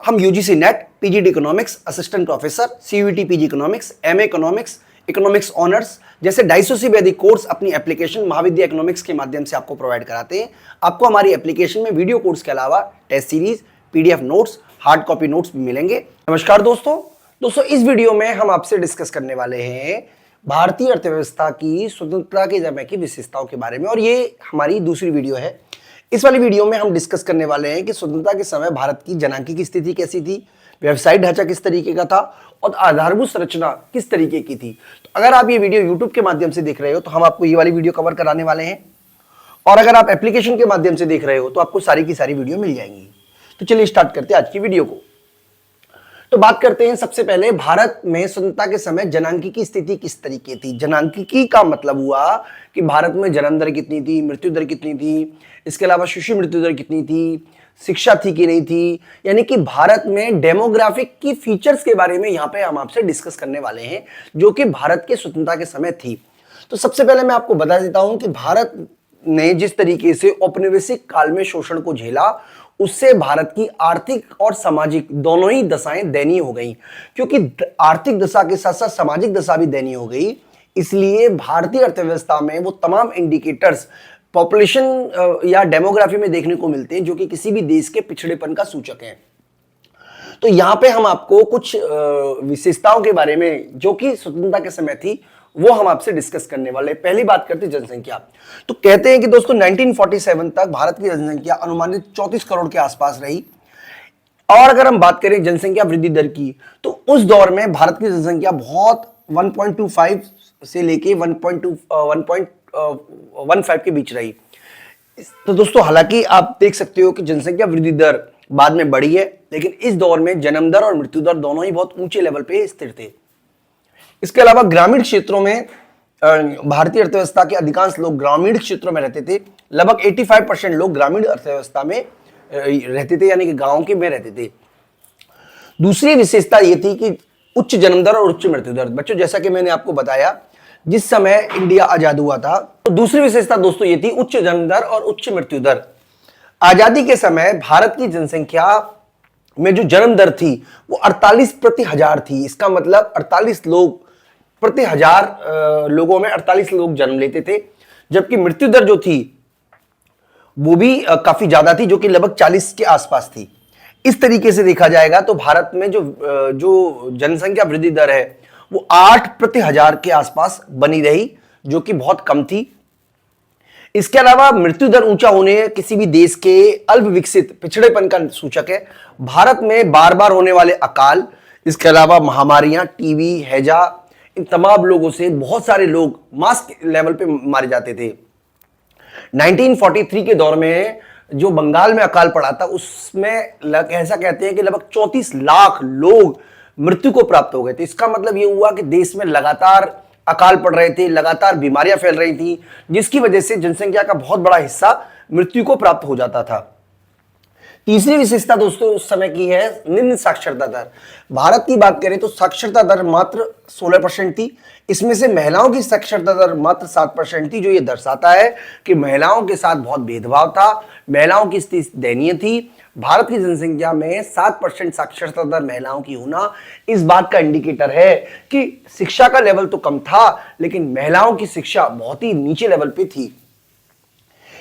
हम UGC net, PGD economics, assistant professor, CUET PG economics, MA economics, economics honours जैसे 250 से भी अधिक कोर्स अपनी एप्लीकेशन महाविद्या इकोनॉमिक्स के माध्यम से आपको प्रोवाइड कराते हैं। आपको हमारी एप्लीकेशन में वीडियो कोर्स के अलावा test series, PDF notes, hard copy notes भी मिलेंगे। नमस्कार दोस्तों इस वीडियो में हम आपसे डिस्कस करने वाले हैं भारतीय अर्थव्यवस्था की स्वतंत्रता के समय की विशेषताओं के बारे में, और ये हमारी दूसरी वीडियो है। इस वाली वीडियो में हम डिस्कस करने वाले हैं कि स्वतंत्रता के समय भारत की जनांकी स्थिति कैसी थी, व्यवसायिक ढांचा किस तरीके का था और आधारभूत संरचना किस तरीके की थी। तो अगर आप ये वीडियो YouTube के माध्यम से देख रहे हो तो हम आपको ये वाली वीडियो कवर कराने वाले हैं, और अगर आप एप्लीकेशन के माध्यम से देख रहे हो तो आपको सारी की सारी वीडियो मिल जाएंगी। तो चलिए स्टार्ट करते हैं आज की वीडियो को। तो बात करते हैं सबसे पहले भारत में स्वतंत्रता के समय जनांकी की स्थिति किस तरीके थी। जनांकी का मतलब हुआ कि भारत में जन्म दर कितनी थी, मृत्यु दर कितनी थी, इसके अलावा शिशु मृत्यु दर कितनी थी, शिक्षा थी कि नहीं थी, यानी कि भारत में डेमोग्राफिक की फीचर्स के बारे में यहां पे हम आपसे डिस्कस करने वाले हैं, जो कि भारत के स्वतंत्रता के समय थी। तो सबसे पहले मैं आपको बता देता हूं कि भारत ने जिस तरीके से औपनिवेशिक काल में शोषण को झेला, उससे भारत की आर्थिक और सामाजिक दोनों ही दशाएं दयनीय हो गई। क्योंकि आर्थिक दशा के साथ साथ सामाजिक दशा भी दयनीय हो गई, इसलिए भारतीय अर्थव्यवस्था में वो तमाम इंडिकेटर्स पॉपुलेशन या डेमोग्राफी में देखने को मिलते हैं जो कि किसी भी देश के पिछड़ेपन का सूचक हैं। तो यहां पे हम आपको कुछ विशेषताओं के बारे में जो कि स्वतंत्रता के समय थी वो हम आपसे डिस्कस करने वाले हैं। पहली बात करते हैं जनसंख्या। तो कहते हैं कि दोस्तों 1947 तक भारत की जनसंख्या अनुमानित 34 करोड़ के आसपास रही। और अगर हम बात करें जनसंख्या वृद्धि दर की, तो उस दौर में भारत की जनसंख्या बहुत 1.25 से लेके 1.15 के बीच रही। तो दोस्तों हालांकि आप देख सकते हो कि जनसंख्या वृद्धि दर बाद में बढ़ी है, लेकिन इस दौर में जन्म दर और मृत्यु दर दोनों ही बहुत ऊंचे लेवल पे स्थिर थे। इसके अलावा ग्रामीण क्षेत्रों में भारतीय अर्थव्यवस्था के अधिकांश लोग ग्रामीण क्षेत्रों में रहते थे। लगभग 85% लोग ग्रामीण अर्थव्यवस्था में रहते थे, यानी कि गांव के में रहते थे। दूसरी विशेषता यह थी कि उच्च जन्म दर और उच्च मृत्यु दर। बच्चों, जैसा कि मैंने आपको बताया जिस समय इंडिया आजाद हुआ था, तो दूसरी विशेषता दोस्तों ये थी उच्च जन्म दर और उच्च मृत्यु दर। आजादी के समय भारत की जनसंख्या में जो जन्म दर थी वो 48 प्रति हजार थी। इसका मतलब 48 लोग प्रति हजार लोगों में 48 लोग जन्म लेते थे, जबकि मृत्यु दर जो थी वो भी काफी ज्यादा थी, जो कि लगभग 40 के आसपास थी। इस तरीके से देखा जाएगा तो भारत में जो जनसंख्या वृद्धि दर है वो 8 प्रति हजार के आसपास बनी रही, जो कि बहुत कम थी। इसके अलावा मृत्यु दर ऊंचा होने किसी भी देश के अल्प विकसित पिछड़ेपन का सूचक है। भारत में बार बार होने वाले अकाल, इसके अलावा महामारियां, टीबी, हैजा, इन तमाम लोगों से बहुत सारे लोग मास लेवल पे मारे जाते थे। 1943 के दौर में जो बंगाल में अकाल पड़ा था, उसमें ऐसा कहते हैं कि लगभग 34 लाख लोग मृत्यु को प्राप्त हो गए थे। इसका मतलब यह हुआ कि देश में लगातार अकाल पड़ रहे थे, लगातार बीमारियां फैल रही थी, जिसकी वजह से जनसंख्या का बहुत बड़ा हिस्सा मृत्यु को प्राप्त हो जाता था। तीसरी विशेषता दोस्तों उस समय की है निम्न साक्षरता दर। भारत की बात करें तो साक्षरता दर मात्र 16% थी। इसमें से महिलाओं की साक्षरता दर मात्र 7% थी, जो ये दर्शाता है कि महिलाओं के साथ बहुत भेदभाव था, महिलाओं की स्थिति दयनीय थी। भारत की जनसंख्या में 7% साक्षरता दर महिलाओं की होना इस बात का इंडिकेटर है कि शिक्षा का लेवल तो कम था, लेकिन महिलाओं की शिक्षा बहुत ही नीचे लेवल पे थी।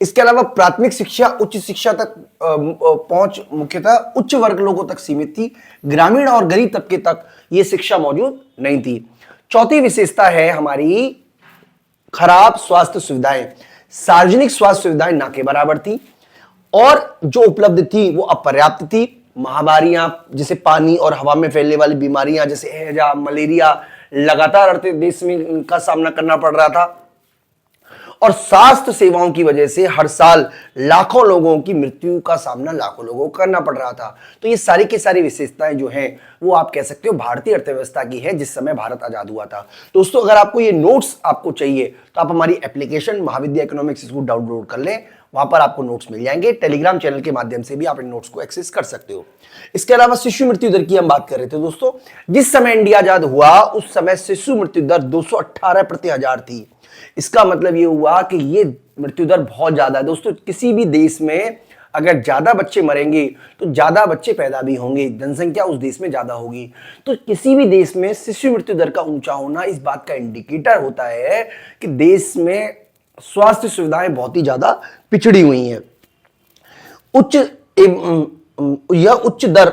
इसके अलावा प्राथमिक शिक्षा, उच्च शिक्षा तक पहुंच मुख्यतः उच्च वर्ग लोगों तक सीमित थी। ग्रामीण और गरीब तबके तक यह शिक्षा मौजूद नहीं थी। चौथी विशेषता है हमारी खराब स्वास्थ्य सुविधाएं। सार्वजनिक स्वास्थ्य सुविधाएं ना के बराबर थी, और जो उपलब्ध थी वो अपर्याप्त थी। महामारियां जैसे पानी और हवा में फैलने वाली बीमारियां जैसे हैजा, मलेरिया लगातार देश में इनका सामना करना पड़ रहा था, और स्वास्थ्य सेवाओं की वजह से हर साल लाखों लोगों की मृत्यु का सामना लाखों लोगों को करना पड़ रहा था। तो ये सारी की सारी विशेषताएं जो हैं वो आप कह सकते हो भारतीय अर्थव्यवस्था की है जिस समय भारत आजाद हुआ था। दोस्तों, अगर आपको ये नोट्स आपको चाहिए तो आप हमारी एप्लीकेशन महाविद्या इकोनॉमिक्स इसको डाउनलोड कर लें, वहां पर आपको नोट्स मिल जाएंगे। टेलीग्राम चैनल के माध्यम से भी आप इन नोट्स को एक्सेस कर सकते हो। इसके अलावा शिशु मृत्यु दर की हम बात कर रहे थे दोस्तों। जिस समय इंडिया आजाद हुआ उस समय शिशु मृत्यु दर 218 प्रति हजार थी। इसका मतलब यह हुआ कि ये मृत्यु दर बहुत ज्यादा है दोस्तों। किसी भी देश में अगर ज्यादा बच्चे मरेंगे तो ज्यादा बच्चे पैदा भी होंगे, जनसंख्या उस देश में ज्यादा होगी। तो किसी भी देश में शिशु मृत्यु दर का ऊंचा होना इस बात का इंडिकेटर होता है कि देश में स्वास्थ्य सुविधाएं बहुत ही ज्यादा पिछड़ी हुई हैं। यह उच्च दर,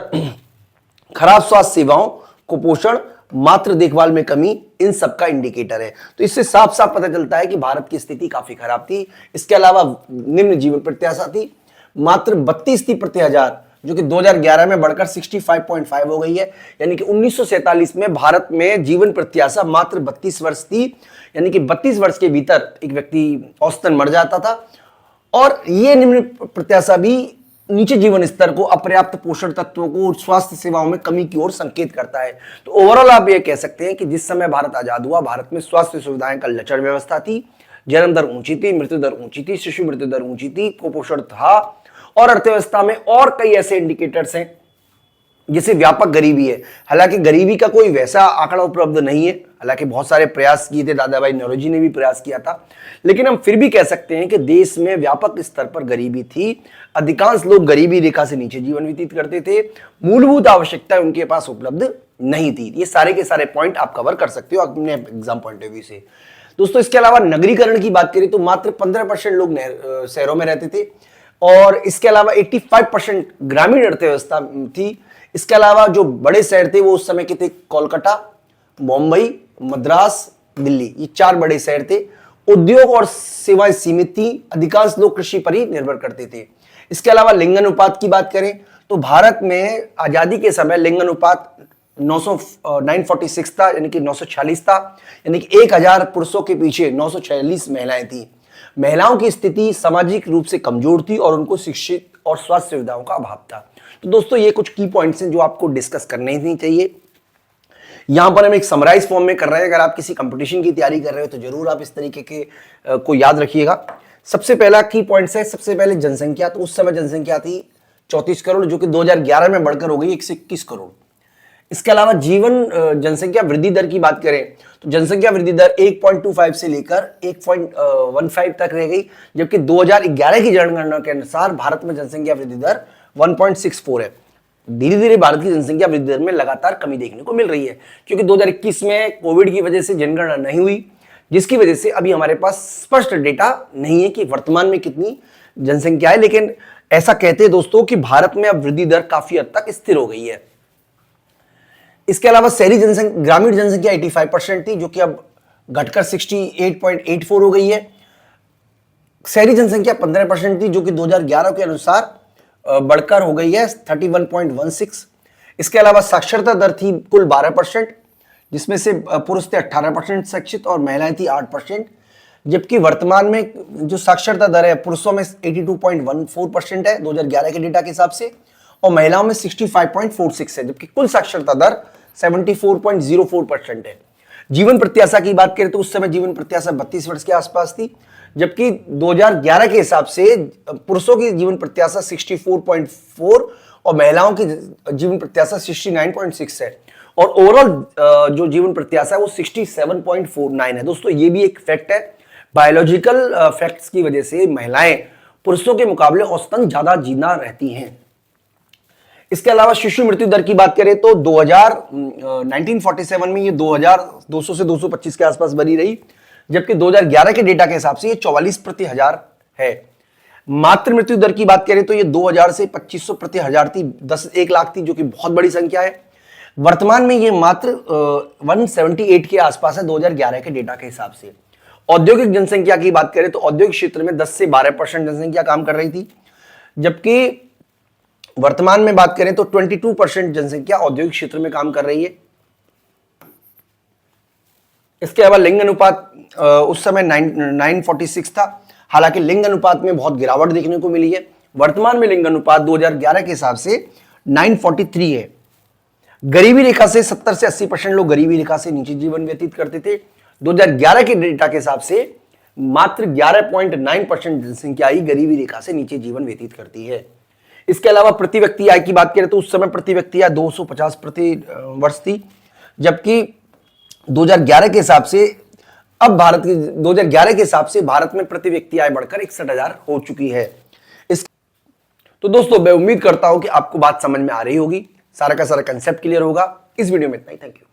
खराब स्वास्थ्य सेवाओं, कुपोषण, मात्र देखभाल में कमी, इन सब का इंडिकेटर है। तो इससे साफ साफ पता चलता है कि भारत की स्थिति काफी खराब थी। इसके अलावा निम्न जीवन प्रत्याशा थी, मात्र 32 थी प्रति हजार, जो कि 2011 में बढ़कर 65.5 हो गई है। यानी कि 1947 में भारत में जीवन प्रत्याशा मात्र 32 वर्ष थी, यानी कि 32 वर्ष के भीतर एक व्यक्ति औसतन मर जाता था। और यह निम्न प्रत्याशा भी नीचे जीवन स्तर को, अपर्याप्त पोषण तत्वों को, स्वास्थ्य सेवाओं में कमी की ओर संकेत करता है। तो ओवरऑल आप ये कह सकते हैं कि जिस समय भारत आजाद हुआ, भारत में स्वास्थ्य सुविधाएं का लचर व्यवस्था थी, जन्म दर ऊंची थी, मृत्यु दर ऊंची थी, शिशु मृत्यु दर ऊंची थी, कुपोषण था, और अर्थव्यवस्था में और कई ऐसे इंडिकेटर्स हैं जिसे व्यापक गरीबी है। हालांकि गरीबी का कोई वैसा आंकड़ा उपलब्ध नहीं है, हालांकि बहुत सारे प्रयास किए थे, दादा भाई नौरोजी ने भी प्रयास किया था, लेकिन हम फिर भी कह सकते हैं कि देश में व्यापक स्तर पर गरीबी थी। अधिकांश लोग गरीबी रेखा से नीचे जीवन व्यतीत करते थे, मूलभूत आवश्यकताएं उनके पास उपलब्ध नहीं थी। ये सारे के सारे पॉइंट आप कवर कर सकते हो अपने एग्जाम पॉइंट ऑफ व्यू से। दोस्तों, इसके अलावा नगरीकरण की बात करें तो मात्र 15% लोग शहरों में रहते थे, और इसके अलावा 85% ग्रामीण अर्थव्यवस्था थी। इसके अलावा जो बड़े शहर थे वो उस समय के थे कोलकाता, मुंबई, मद्रास, दिल्ली, ये 4 बड़े शहर थे। उद्योग और सेवाएं सीमित थी, अधिकांश लोग कृषि पर ही निर्भर करते थे। इसके अलावा लिंग अनुपात की बात करें तो भारत में आजादी के समय लिंग अनुपात 946 था, यानी कि 946 था, यानी कि 1000 पुरुषों के पीछे 946 महिलाएं थी। महिलाओं की स्थिति सामाजिक रूप से कमजोर थी और उनको शिक्षित और स्वास्थ्य सुविधाओं का अभाव था। तो दोस्तों, ये कुछ की पॉइंट्स हैं जो आपको डिस्कस करने ही चाहिए। यहां पर हम एक समराइज फॉर्म में कर रहे हैं। अगर आप किसी कंपटीशन की तैयारी कर रहे हो तो जरूर आप इस तरीके के को याद रखिएगा। सबसे पहला की पॉइंट्स है, सबसे पहले जनसंख्या। तो उस समय जनसंख्या थी 34 करोड़, जो कि 2011 में बढ़कर हो गई 121 करोड़। इसके अलावा जनसंख्या वृद्धि दर की बात करें तो जनसंख्या वृद्धि दर 1.25 से लेकर 1.15 तक रह गई, जबकि 2011 की जनगणना के अनुसार भारत में जनसंख्या वृद्धि दर 1.64 है। धीरे धीरे भारत की जनसंख्या वृद्धि दर में लगातार कमी देखने को मिल रही है, क्योंकि 2021 में कोविड की वजह से जनगणना नहीं हुई, जिसकी वजह से अभी हमारे पास स्पष्ट डेटा नहीं है कि वर्तमान में कितनी जनसंख्या है। लेकिन ऐसा कहते हैं दोस्तों कि भारत में अब वृद्धि दर काफी हद तक स्थिर हो गई है। इसके अलावा ग्रामीण जनसंख्या 85% थी, जो कि अब घटकर 68.84 हो गई है। शहरी जनसंख्या 15% थी, जो कि 2011 के अनुसार बढ़कर हो गई है 31.16। इसके अलावा साक्षरता दर थी कुल 12%, जिसमें से पुरुष थे 18% शिक्षित और महिलाएं थी 8%, जबकि वर्तमान में जो साक्षरता दर है पुरुषों में 82.14% है 2011 के डेटा के हिसाब से, और महिलाओं में 65.46 है, जबकि कुल साक्षरता दर 74.04% है। जीवन प्रत्याशा की बात करें तो उस समय जीवन प्रत्याशा 32 वर्ष के आसपास थी, जबकि 2011 के हिसाब से पुरुषों की जीवन प्रत्याशा 64.4 और महिलाओं की जीवन प्रत्याशा 69.6 है, और ओवरऑल जो जीवन प्रत्याशा है वो 67.49 है। दोस्तों, ये भी एक फैक्ट है, बायोलॉजिकल फैक्ट्स की वजह से महिलाएं पुरुषों के मुकाबले औसतन ज्यादा जीना रहती हैं। इसके अलावा शिशु मृत्यु दर की बात करें तो 1947 में ये 2200 से 225 के आसपास बनी रही, जबकि 2011 के डेटा के हिसाब से ये 44 प्रति हजार है। मातृ मृत्यु दर की बात करें तो ये 2000 से 2500 प्रति हजार थी, 1 लाख थी, जो कि बहुत बड़ी संख्या है। वर्तमान में ये मात्र 178 के आसपास है 2011 के डेटा के हिसाब से। औद्योगिक जनसंख्या की बात करें तो औद्योगिक क्षेत्र में 10 से 12% जनसंख्या काम कर रही थी, जबकि वर्तमान में बात करें तो 22% जनसंख्या औद्योगिक क्षेत्र में काम कर रही है। इसके अलावा लिंग अनुपात उस समय 946 था, हालांकि लिंग अनुपात में बहुत गिरावट देखने को मिली है। वर्तमान में लिंग अनुपात 2011 के हिसाब से 943 है। गरीबी रेखा से 70 से 80% लोग गरीबी रेखा से नीचे जीवन व्यतीत करते थे। 2011 के डेटा के हिसाब से मात्र 11.9% जनसंख्या ही गरीबी रेखा से नीचे जीवन व्यतीत करती है। इसके अलावा प्रति व्यक्ति आय की बात करें तो उस समय प्रति व्यक्ति आय 250 प्रति वर्ष थी, जबकि 2011 के हिसाब से भारत में प्रति व्यक्ति आय बढ़कर 61,000 हो चुकी है। तो दोस्तों मैं उम्मीद करता हूं कि आपको बात समझ में आ रही होगी, सारा का सारा कंसेप्ट क्लियर होगा। इस वीडियो में इतना ही, थैंक यू।